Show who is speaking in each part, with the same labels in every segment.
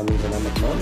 Speaker 1: Maraming salamat, ma'am.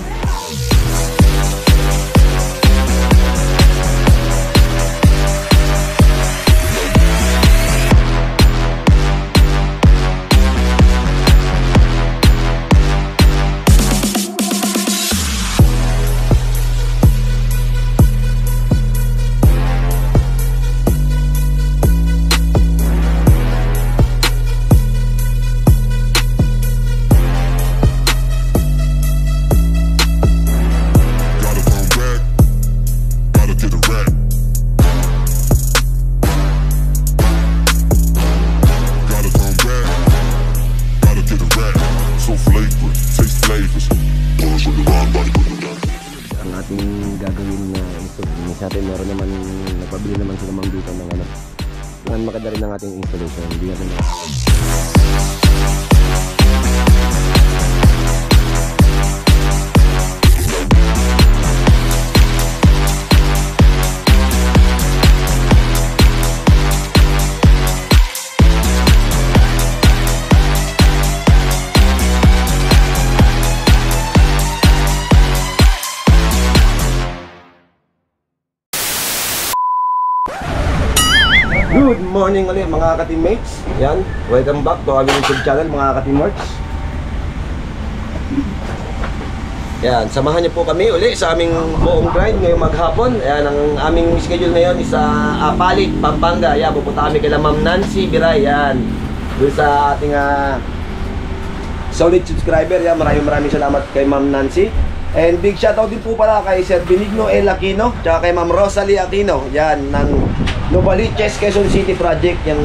Speaker 1: Ang ating gagawin na installation sa atin, meron naman, nagpabili naman sila ma'am dito ng ano, ang maganda rin ng ating installation. Hindi natin Good morning ulit mga ka-teammates. Yan, welcome back to our YouTube channel mga ka-teamworks. Yan, samahan niyo po kami uli sa aming buong grind ngayong maghapon. Yan, ang aming schedule ngayon is sa Apalit, Pampanga. Yan, pupunta kami kay Ma'am Nancy Biray. Yan, doon sa ating solid subscriber. Yan, maraming salamat kay Ma'am Nancy. And big shoutout din po pala kay Sir Benigno L. Aquino, tsaka kay Ma'am Rosalie Aquino. Yan, ng Novaliches, Quezon City project. Yung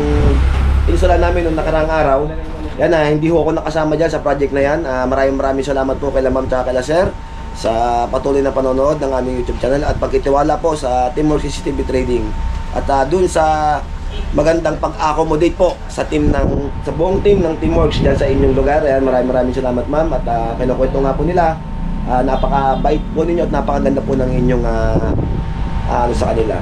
Speaker 1: installa namin noong nakarang araw. Yan na, hindi ho ako nakasama dyan sa project na yan. Maraming salamat po kay Ma'am tsaka kay Sir sa patuloy na panonood ng aming YouTube channel at pagkitiwala po sa Teamworks CCTV Trading. At dun sa magandang pag-accommodate po sa team sa buong team ng Teamworks dyan sa inyong lugar. Yan, maraming salamat ma'am. At kinukwento nga po nila, napaka-bait po ninyo at napakaganda po ng inyong ano sa kanila.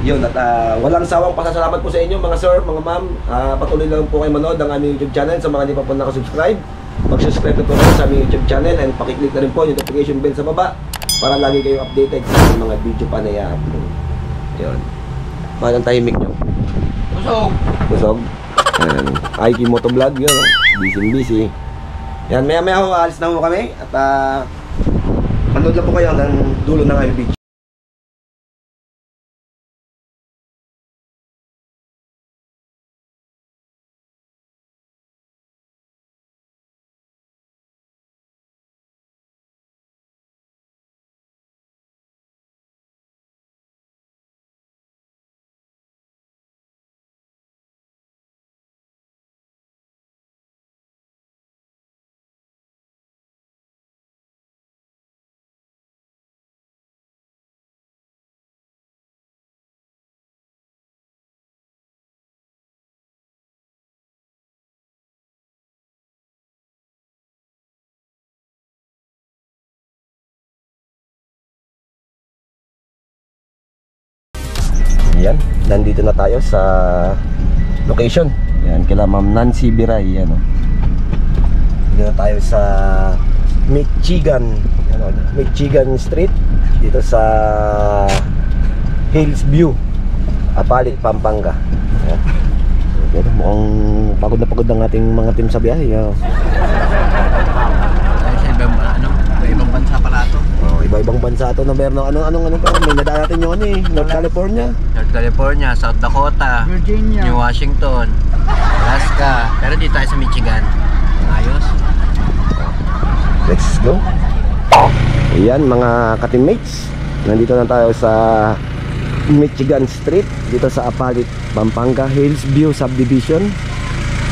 Speaker 1: Yun, at walang sawang pasasalamat po sa inyo mga sir, mga ma'am. Patuloy lang po kayo manood ng aming YouTube channel. Sa mga hindi pa po nakasubscribe, mag-subscribe na po kayo sa aming YouTube channel and pakiclick na rin po yung notification bell sa baba para lagi kayong updated sa mga video pa na i-upload. Yun. Paano ang tahimik nyo? Busog! Busog? Ayan. Aiki Motovlog yun. Busy. Yan, maya ho, alis na ho kami. At manood lang po kayo hanggang dulo ng aming video. Yan, nandito na tayo sa location. Yan, kila Ma'am Nancy Biray. Yan, dito na tayo sa Michigan Street, dito sa Hillsview, Apalit, Pampanga. Yan, mukhang pagod na pagod ang ating mga team sa biyahe.
Speaker 2: Ibang bansa pala ito.
Speaker 1: Iba-ibang bansa ito na meron anong may nadaan natin yung North California,
Speaker 2: South Dakota,
Speaker 3: Virginia,
Speaker 2: New Washington, Alaska. Pero dito tayo sa Michigan. Ayos.
Speaker 1: Let's go. Ayan mga ka-teammates, nandito na tayo sa Michigan Street, dito sa Apalit, Pampanga, Hillsview Subdivision.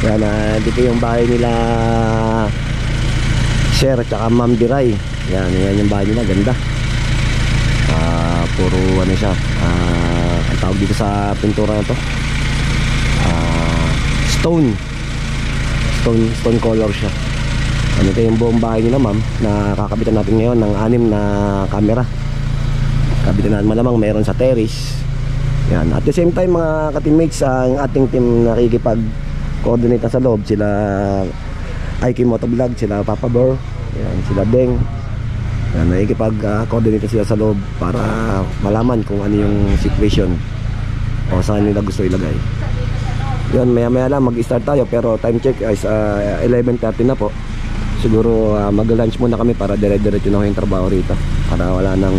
Speaker 1: Yan, dito yung bahay nila Sir at saka Ma'am Biray. Yan yung bahay nila, ganda. Puro ano siya, ang tawag dito sa pintura na to, stone color siya. Ano ito yung buong bahay nila ma'am, na kakabitan natin ngayon ng 6 na camera. Kabitan natin, malamang meron sa terrace. Yan. At the same time mga ka-teammates, ang ating team nakikipag-coordinate na sa loob, sila Aiki Motovlog, sila Papa Bor. Yan, sila Deng. Yan, nakikipag-coordinate sila sa loob para malaman kung ano yung situation o saan nila gusto ilagay. Yun, maya lang mag-start tayo, pero time check is 11:30 na po. Siguro mag-lunch muna kami para dire-diretso na yung trabaho rito para wala nang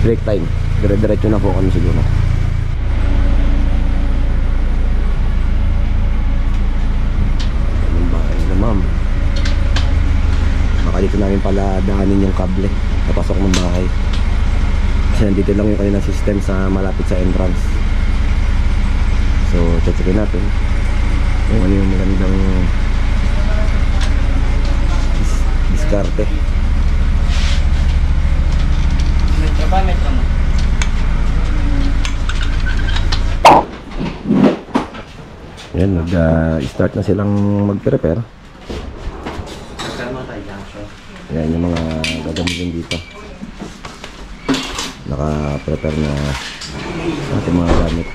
Speaker 1: break time. Dire-diretso na po kami siguro. Anong bahay na, ma'am? Baka dito namin pala daanin yung kable napasok ng bahay. Kasi nandito lang yung kanilang system sa malapit sa entrance. So, check-checkin natin kung ano yung magandang diskarte.
Speaker 2: Metro ba? Metro mo?
Speaker 1: Yan, nag-start na silang mag-prepare. Yan yung mga gagamitin dito. Naka-prepare na ating mga gamit.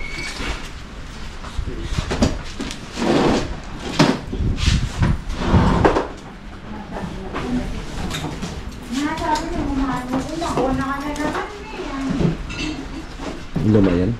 Speaker 1: Luma yan.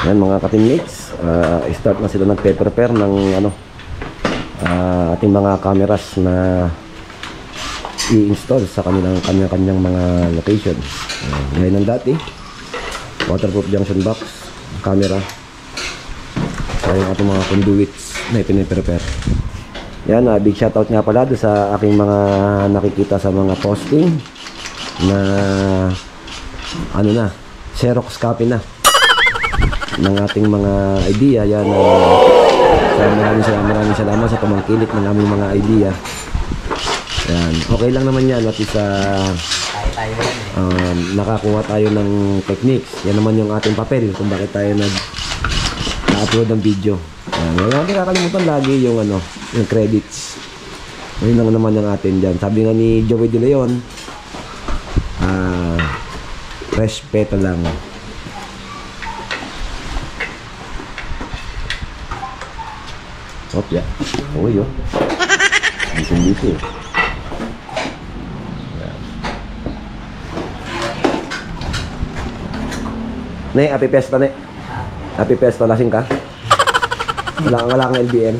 Speaker 1: Yan mga ka-teammates, start na sila nagpe-prepare ng ating mga cameras na i-install sa kanyang mga location. Ngayon ng dati, waterproof junction box, camera, sa yung ating mga conduits na ipine-prepare. Yan, big shoutout nga pala doon sa aking mga nakikita sa mga posting na Xerox copy na ng ating mga idea. Yan, maraming salamat sa pamangkilik ng aming mga idea. Yan, okay lang naman yan, at isa nakakuha tayo ng techniques. Yan naman yung ating papel kung bakit tayo nag-upload ng video. Yan, wala natin kakalimutan lagi yung yung credits. Yun lang naman yung atin dyan. Sabi nga ni Joey De Leon, respeto lang. Ya. Oh yo. Dito. Ne, happy pesta ne. Happy pesta, lasing ka? Wala kang LBM.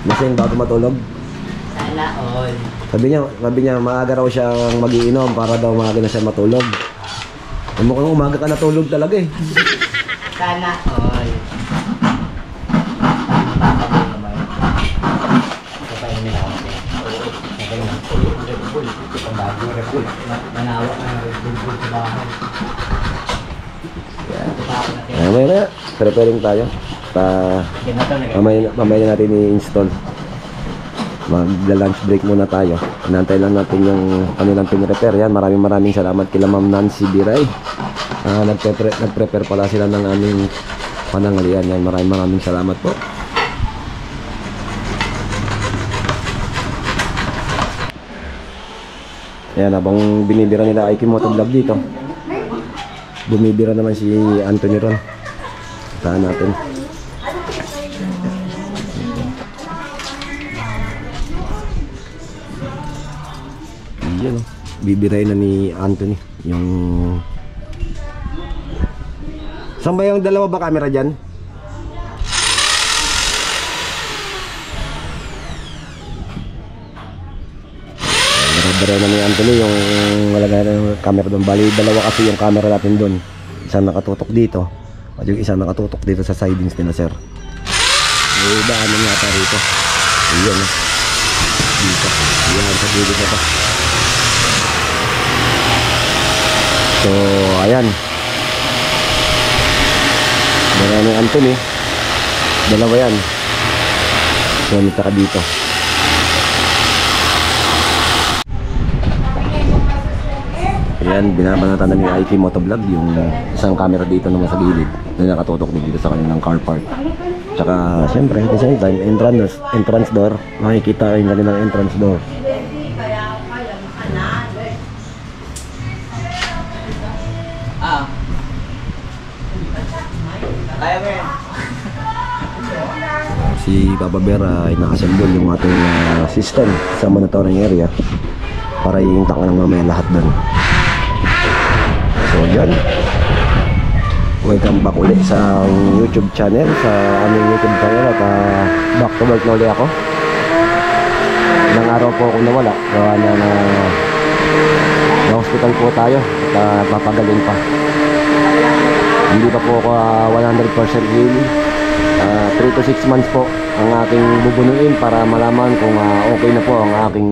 Speaker 1: Lasing bago matulog.
Speaker 2: Sana all.
Speaker 1: Sabi niya maaga raw siyang magiinom para daw maaga na siya matulog. Mukhang umaga ka natulog talaga eh.
Speaker 2: Sana all.
Speaker 1: Mamaya na, preparing tayo. Mamaya na natin i-install. Mag-lunch break muna tayo. Inantay lang natin yung kanilang pin-repair. Yan, maraming salamat kila Ma'am Nancy Biray. Nag-prepare pala sila ng aming panangalian. Yan, maraming salamat po. Yan, habang binibira nila Aiki Motovlog dito, bumibira naman si Anthony ron. Saan natin? Yan, bibiray na ni Anthony yung... Saan ba yung dalawa ba camera dyan? Bira na ni Anthony yung malagay ng camera doon. Bali, dalawa kasi yung camera natin doon. Isang nakatutok dito at yung isang nakatutok dito sa sidings nila, sir. May daanan nga ata rito. Ayan, dito. Ayan, sa dito na ito. So, ayan. Bira ni Anthony. Dalawa yan. Doon at saka dito. Ayan, binabanatan na ni IT Motovlog yung isang camera dito naman sa gilid na nakatutok dito sa kanilang car park. Tsaka siyempre at the same time entrance door, makikita yung kanilang entrance door. Si Papa Bear ay nakasembol yung ating system sa monitoring area para i-intak na lang mamaya lahat doon. So yan, welcome back ulit sa YouTube channel, sa aming YouTube channel. At back to work na ulit ako. Ilang araw po ako nawala, gawa na hospital po tayo at papagaling pa. Hindi pa po ako 100% heal. 3 to 6 months po ang aking bubunuin para malaman kung okay na po ang aking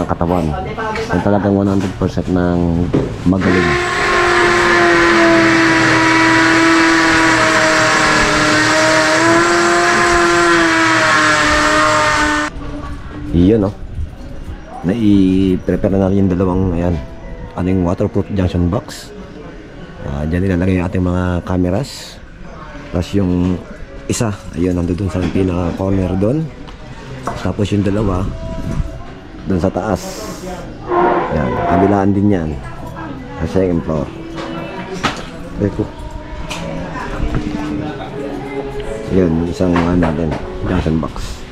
Speaker 1: katawan. Kung talagang 100% ng magaling. Iyon, no? Nai-prepare na natin yung dalawang, ayan, ating waterproof junction box. Diyan nilalagay yung ating mga cameras. Tapos yung isa, ayun, nandun sa pinaka corner doon. Tapos yung dalawa doon sa taas. Yan, kabilaan din yan. Sa second floor. Eko. Yun, isang natin, junction box.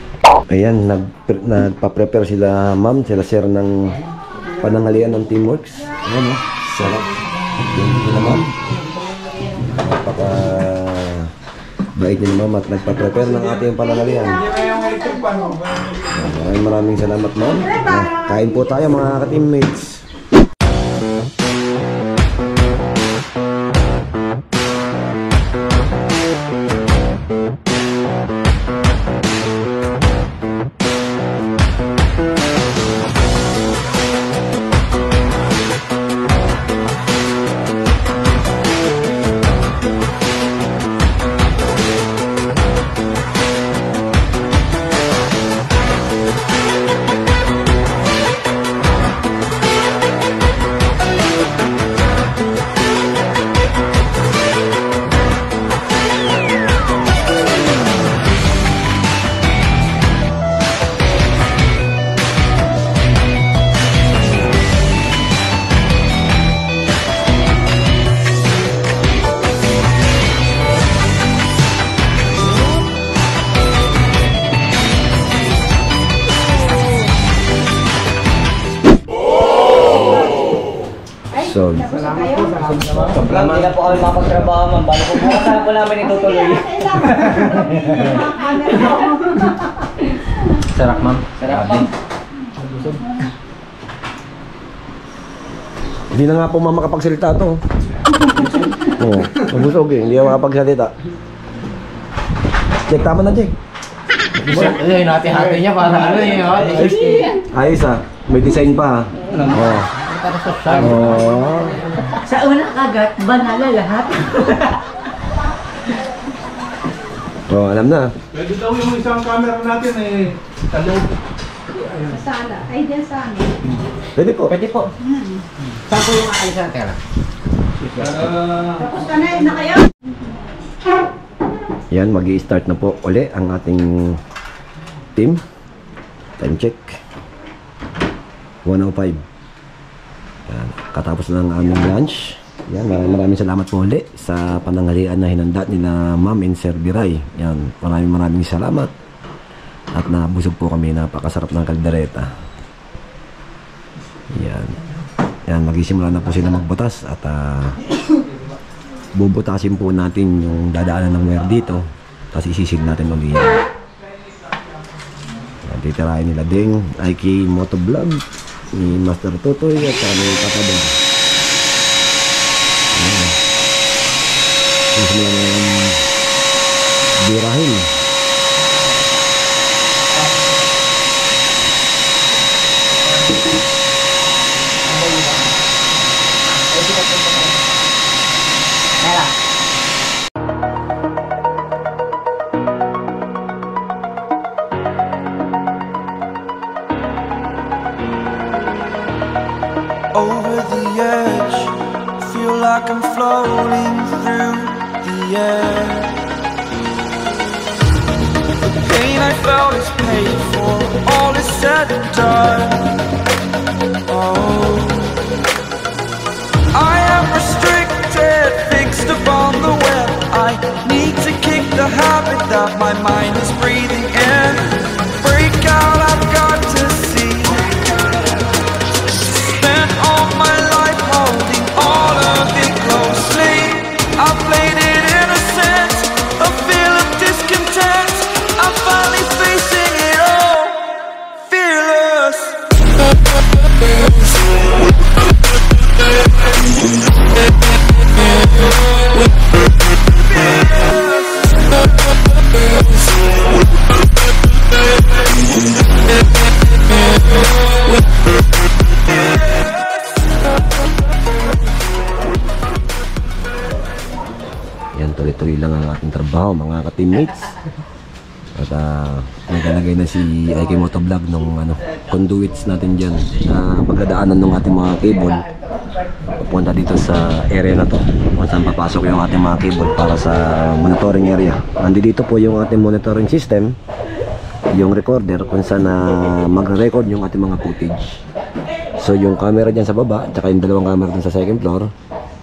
Speaker 1: Ayan, nagpa-prepare sila ma'am, sila sir ng panangalian ng Teamworks. Ayan, sarap. Yan sila ma'am. Napaka bait niyo ma'am at nagpa-prepare ng ating panangalian. Maraming salamat ma'am. Kain po tayo mga ka-teammates. So,
Speaker 3: Sobrang hindi na po kami makapagtrabaho, ma'am. Balo po bukas na po namin itutuloy.
Speaker 2: Sarap, ma'am.
Speaker 3: Sarap, ma'am.
Speaker 1: hindi na nga po makapagsalita to. Oo, mabusog eh, hindi na makapagsalita. Check, tama na, Check.
Speaker 2: Ayun, hati-hati niya para ano yun.
Speaker 1: Ayos ah, may design pa. Oo. Oh.
Speaker 4: Sa unang kagat, banala lahat.
Speaker 1: Oh, alam na.
Speaker 5: Pwede daw yung isang camera natin eh, sa loob.
Speaker 4: Sa sala. Ay, dyan sa amin.
Speaker 1: Pwede po.
Speaker 2: Pwede po. Saan po yung aalisan? Teka lang.
Speaker 4: Tapos ka na kayo?
Speaker 1: Yan, mag-i-start na po uli ang ating team. Time check. 1:05. Yan, katapos ng aming lunch. Yan, maraming salamat po ulit sa pananghalian na hinanda nila Ma'am and Sir Biray. Yan, maraming salamat. At nabusog po kami, napakasarap ng kaldereta. Yan. Yan, magsisimula na po sila magbutas at bubutasin po natin yung dadaanan ng wire dito. Tapos isisid natin ulit yan. Yan, titirahin nila ding IK Motovlog ni Master Totoy at ni Papa Bear. Ayan. Simula na yung birahin.
Speaker 6: like I'm floating through the air. The pain I felt is paid for, all is said and done. Oh, I am restricted, fixed upon the web. I need to kick the habit that my mind is breathing in. Break out, I've got to see. Spent all my life holding all of it closely. I played it innocent, a feel of discontent. I'm finally facing it all, fearless.
Speaker 1: Yan, tuloy-tuloy lang ang ating trabaho mga ka-teammates. At naglalagay na si IK Motovlog nung conduits natin dyan na pagdadaanan ng ating mga cable papunta dito sa area na to kung saan papasok yung ating mga cable para sa monitoring area. Nandito po yung ating monitoring system, yung recorder kung saan magre-record yung ating mga footage. So yung camera dyan sa baba at yung dalawang camera dun sa second floor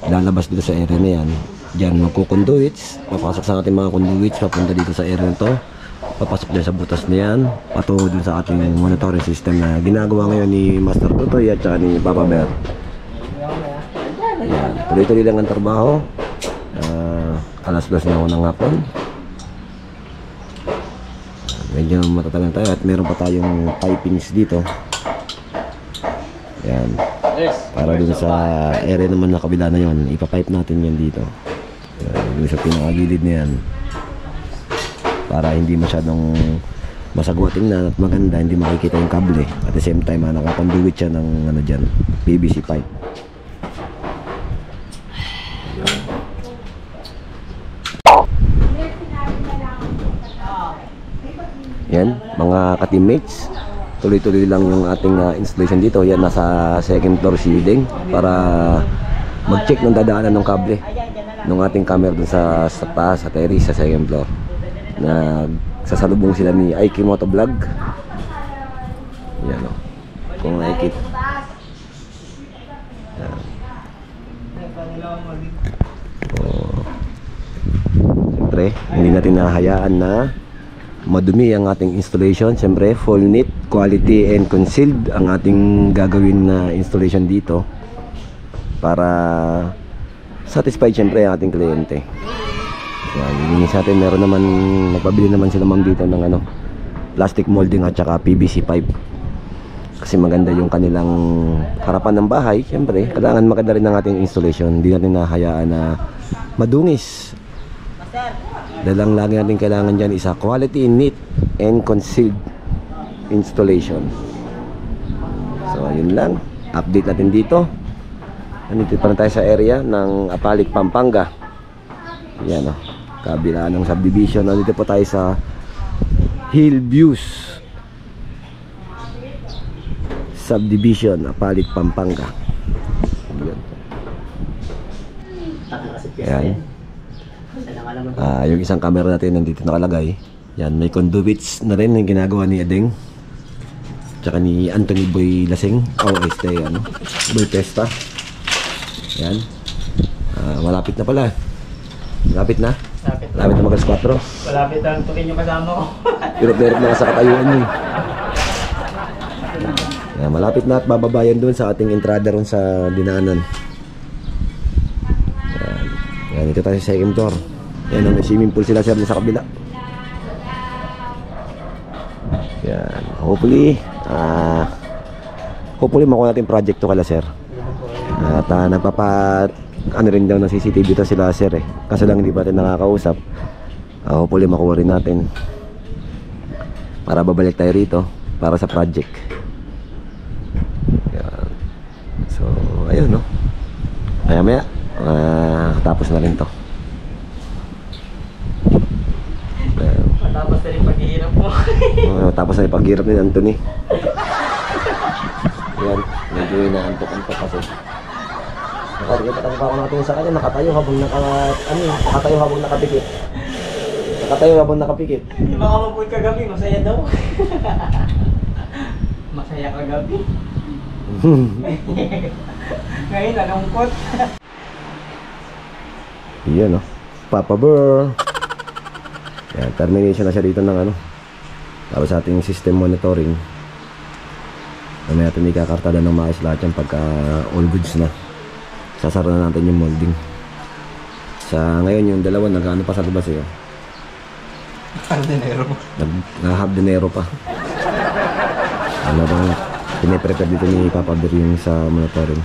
Speaker 1: lalabas dito sa area na yan. Diyan magko-conduits, papasok sa ating mga conduits papunta dito sa area na to, papasok dyan sa butas na yan patungo dun sa ating monitoring system na ginagawa ngayon ni Master Tutoy at saka ni Papa Bear. Yan, tuloy-tuloy lang ang trabaho. Alas 2 na ako ng hapon. Medyo matatagal tayo at meron pa tayong pipings dito. Yan, para dun sa area naman na kabila na yon, ipapipe natin yan dito. Dun sa pinakagilid na yan para hindi masyadong masagwa tingnan at maganda, hindi makikita yung kable. At the same time, nakakonduit siya ng dyan, PVC pipe. Yan, mga ka-teammates, tuloy-tuloy lang yung ating installation dito. Yan, nasa second floor shielding para mag-check ng dadaanan ng kable ng ating camera dun sa taas, sa terrace, sa second floor. Sasalubong sila ni IK Motovlog. Yan o, kung nakikita. Yan. Siyempre, hindi natin nahayaan na madumi ang ating installation. Siyempre, full neat, quality and concealed ang ating gagawin na installation dito para satisfied siyempre ang ating kliyente. Yan, hindi sa atin meron naman, nagpabili naman sila ma'am dito ng plastic molding at saka PVC pipe kasi maganda yung kanilang harapan ng bahay. Siyempre, kailangan maganda rin ang ating installation. Hindi natin nahayaan na madungis. Dahil lang lagi natin kailangan dyan isa quality, neat and concealed installation. So yun lang, update natin dito. Nandito pa na tayo sa area ng Apalit, Pampanga. Yan o, kabila ng subdivision. Nandito po tayo sa Hillviews Subdivision, Apalit, Pampanga. Yan. Yung isang camera natin nandito nakalagay. Yan, may conduits na rin yung ginagawa ni Edeng tsaka ni Anthony Boy Lasing Boy Testa. Yan, malapit na pala. Malapit na mag-alas 4.
Speaker 3: Malapit ang tukin yung kasama ko.
Speaker 1: Pero na sa katayuan nyo. Yan, malapit na at bababayan doon sa ating entrada ron sa dinaanan. Yan, ito tayo sa second floor. Yan, may swimming pool sila sa kabila. Yan, hopefully makuha natin project to kala sir. At rin daw ng CCTV to sila sir kaso lang hindi pa natin nakakausap. Hopefully makuha rin natin para babalik tayo rito para sa project. Yan. So ayun no, maya tapos na rin to.
Speaker 3: Tapos na rin paghihirap mo.
Speaker 1: Tapos na yung paghirap ni Anthony. Yan, medyo inaantok-antok kasi Nakatayo pa ako natin sa kanya, nakatayo habang nakatayo habang nakapikit. Nakatayo habang nakapikit.
Speaker 3: Di ba kamapun kagabi? Masaya daw. Masaya kagabi. Ngayon, nalungkot.
Speaker 1: Yan, Papa Burr. Yan, termination na siya dito ng tapos sa ating system monitoring. Mamaya natin ikakartada ng maayos lahat yan pagka all goods na. Sasara na natin yung molding. Sa ngayon yung dalawa nag-ano pa sa labas eh.
Speaker 2: Hardinero.
Speaker 1: Nag-hardinero pa. Bang piniprepare dito ni Papa Bear yung sa monitoring.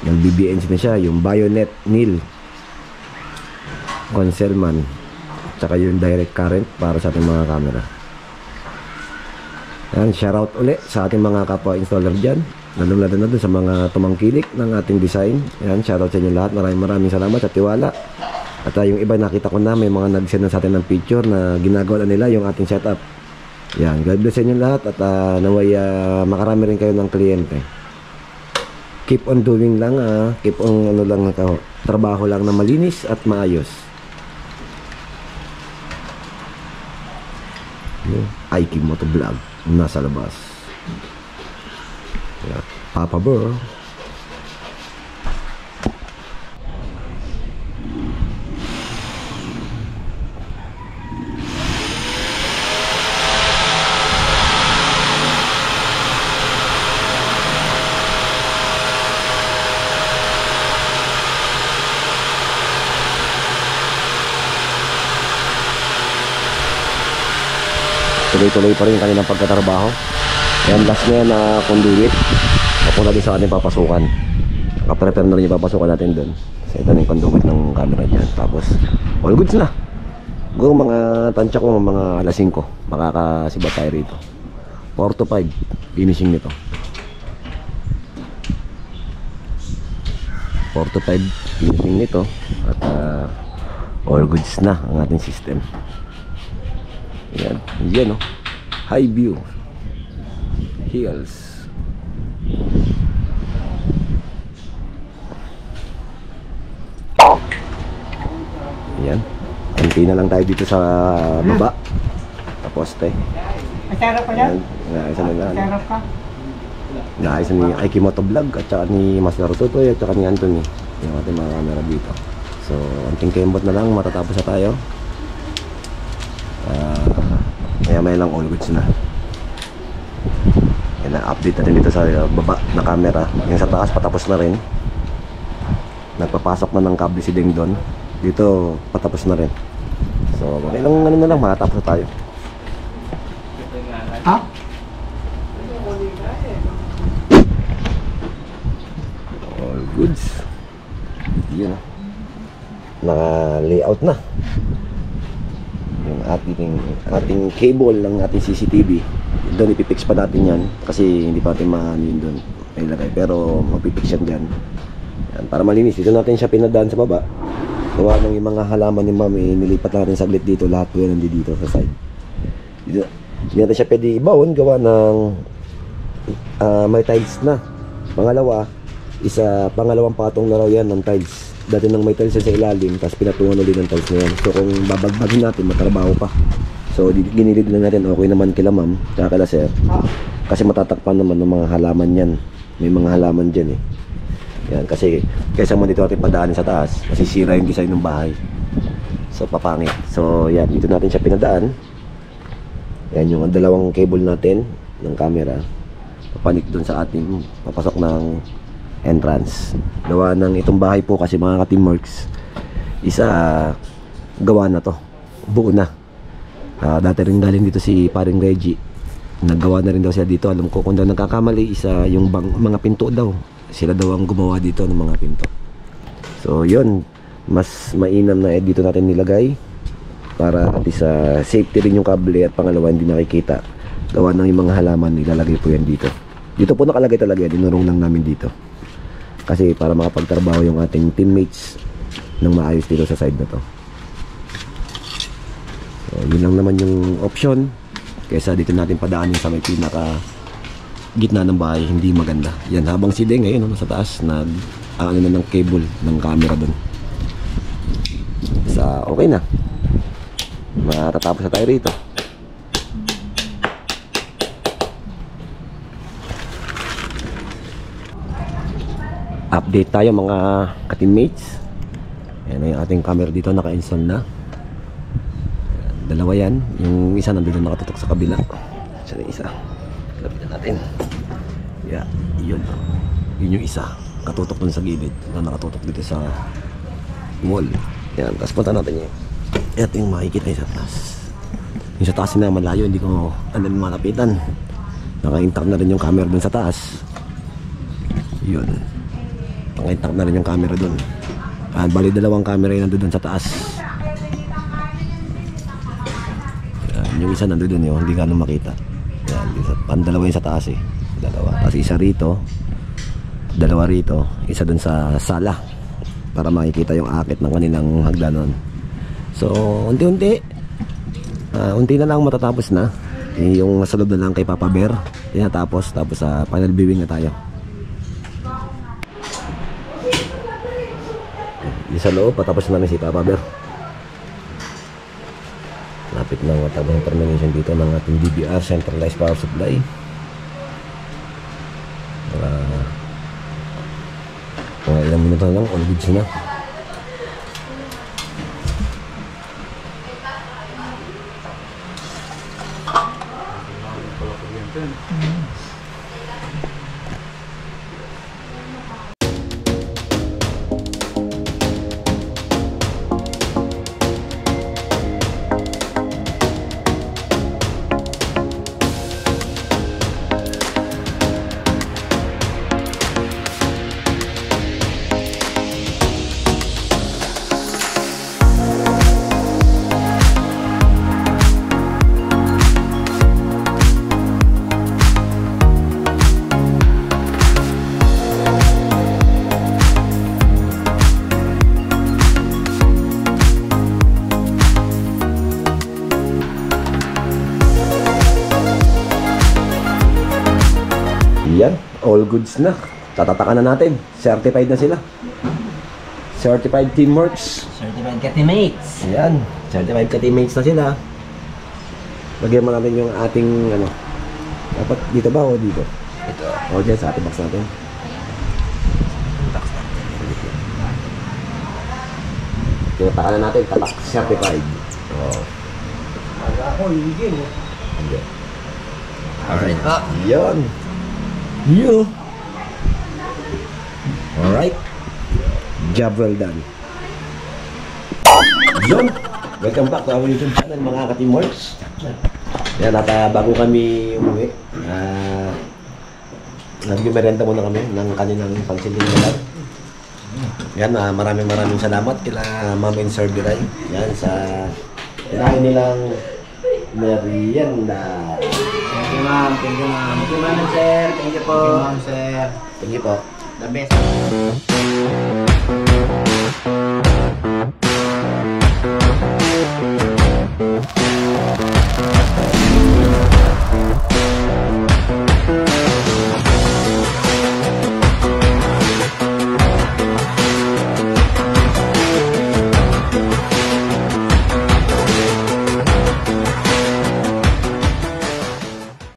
Speaker 1: Yung BBNC na siya, yung Bayonet Nil Concealman, tsaka yung direct current para sa ating mga camera. Yan, shoutout ulit sa ating mga kapwa installer dyan, lalong-lalo na dun sa mga tumangkilik ng ating design. Yan, shoutout sa inyo lahat, maraming salamat at tiwala. At yung iba nakita ko na may mga nag-send na sa atin ng picture na ginagawa na nila yung ating setup. Yan, God bless sa inyo lahat at naway makarami rin kayo ng kliyente. Keep on doing lang, keep on trabaho lang na malinis at maayos. Aiki Motovlog nasa labas. Yeah. Papa Burr. Tuloy-tuloy pa rin kanilang pagkatrabaho. Ayan, last na yan na conduit. Papunta din sa ating papasukan. Nakaprepare na rin yung papasukan natin doon. So ito na yung conduit ng camera dyan. Tapos all goods na. Kung mga tansya ko mga alas 5 makakasiba tayo rito. 4 to 5 finishing nito. 4 to 5 finishing nito. At all goods na ang ating system. Yan, yan high view hills. Yan, konti na lang tayo dito sa baba sa poste.
Speaker 3: Masarap pa yan?
Speaker 1: Naayos na lang.
Speaker 3: Masarap ka?
Speaker 1: Naayos ni Aiki Motovlog at saka ni Master Tutoy at saka ni Anthony yung ating mga camera dito. So, anting kembot na lang, matatapos na tayo. May lang all goods na. Yan na, update natin dito sa baba na camera. Yung sa taas patapos na rin. Nagpapasok na ng kable si Deng doon. Dito patapos na rin. So may lang na lang matapos na tayo.
Speaker 3: Ha?
Speaker 1: All goods. Yun na. Naka-layout na yung ating cable ng ating CCTV. Doon ipipix pa natin yan kasi hindi pa natin maano yun doon ilagay, pero mapipix yan dyan. Yan, para malinis. Dito natin siya pinadaan sa baba. Gawa ng yung mga halaman ni Ma'am, nilipat natin saglit dito. Lahat po yan nandito sa side. Dito, hindi natin siya pwede ibawon. Gawa ng may tiles na. Pangalawang patong na raw yan ng tiles. Dati nang may tiles sa ilalim, tapos pinatungan ulit ng tiles na yan. So kung babagbagin natin, matrabaho pa. So ginilid na natin, okay naman kila Ma'am, tsaka kila Sir. Kasi matatakpan naman ng mga halaman yan. May mga halaman dyan eh. Yan, kasi kaysa mo dito natin padaanin sa taas, masisira yung design ng bahay. So papangit. So yan, dito natin siya pinadaan. Yan yung dalawang cable natin ng camera. Papanik dun sa ating papasok ng entrance. Gawa ng itong bahay po kasi mga ka-teamworks, gawa na to, buo na. Dati rin galing dito si paring Reggie, naggawa na rin daw siya dito. Alam ko kung daw nagkakamali, yung mga pinto daw, sila daw ang gumawa dito ng mga pinto. So yun, mas mainam na dito natin nilagay para at least safety rin yung kable, at pangalawa hindi nakikita. Gawa ng yung mga halaman, nilalagay po yan dito. Dito po nakalagay talaga, dinurong lang namin dito kasi para makapagtrabaho yung ating teammates ng maayos dito sa side na to. So yun lang naman yung option, kaysa dito natin padaanin sa may pinaka gitna ng bahay, hindi maganda. Yan, habang si Deng ngayon nasa taas ano na ng cable ng camera doon. Sa okay na. Matatapos na tayo rito. Update tayo mga ka-teammates. Ayan na yung ating camera dito, naka-install na. Dalawa yan. Yung isa nandun na nakatutok sa kabila. Siya na yung isa. Lapitan natin. Yeah, yun. Yun yung isa. Katutok dun sa gilid. Nakatutok dito sa wall. Yan, tapos punta natin yun. Ito yung makikita yung sa taas. Yung sa taas na malayo, hindi ko malapitan. Naka-intact na rin yung camera dun sa taas. Yun. Naka-intact na rin yung camera dun. Bali dalawang camera yung nandun sa taas. Yan, yung isa nandun dun yun, hindi ganun makita. Yan, dalawa yung sa taas eh. Dalawa. Tapos isa rito. Dalawa rito. Isa dun sa sala. Para makikita yung akit ng kanilang hagdanan. So, unti-unti. Unti na lang matatapos na. Yung nasa loob na lang kay Papa Bear. Tinatapos. Tapos sa final viewing na tayo. Yung sa loob, patapos namin si Papa Bear. Lapit ng matagong termination dito ng ating DBR, Centralized Power Supply. Mga ilang minuto na lang, all goods na. Yan, all goods na. Tatatakan na natin. Certified na sila. Certified Teamworks.
Speaker 2: Certified ka-teammates.
Speaker 1: Yan, certified ka-teammates na sila. Lagyan mo natin yung ating ano. Dapat dito ba o dito?
Speaker 2: Ito.
Speaker 1: O dyan sa ating box natin. Tinatakan na natin. Tatak certified. O. Ako, higil eh.
Speaker 2: Alright po.
Speaker 1: Yan. You. Alright. Job well done. Yun. Welcome back to our YouTube channel mga ka-teamworks. Yan, at bago kami umuwi, nag-merenda muna kami ng kanilang pagsilingalan. Yan, maraming salamat kila Ma'am and Sir Biray. Yan, sa kinain nilang merienda.
Speaker 2: Thank you, ma'am. Thank you, ma'am. Thank you, ma'am, sir. Thank you po. Thank you, ma'am, sir.
Speaker 1: Thank you po.
Speaker 2: The best.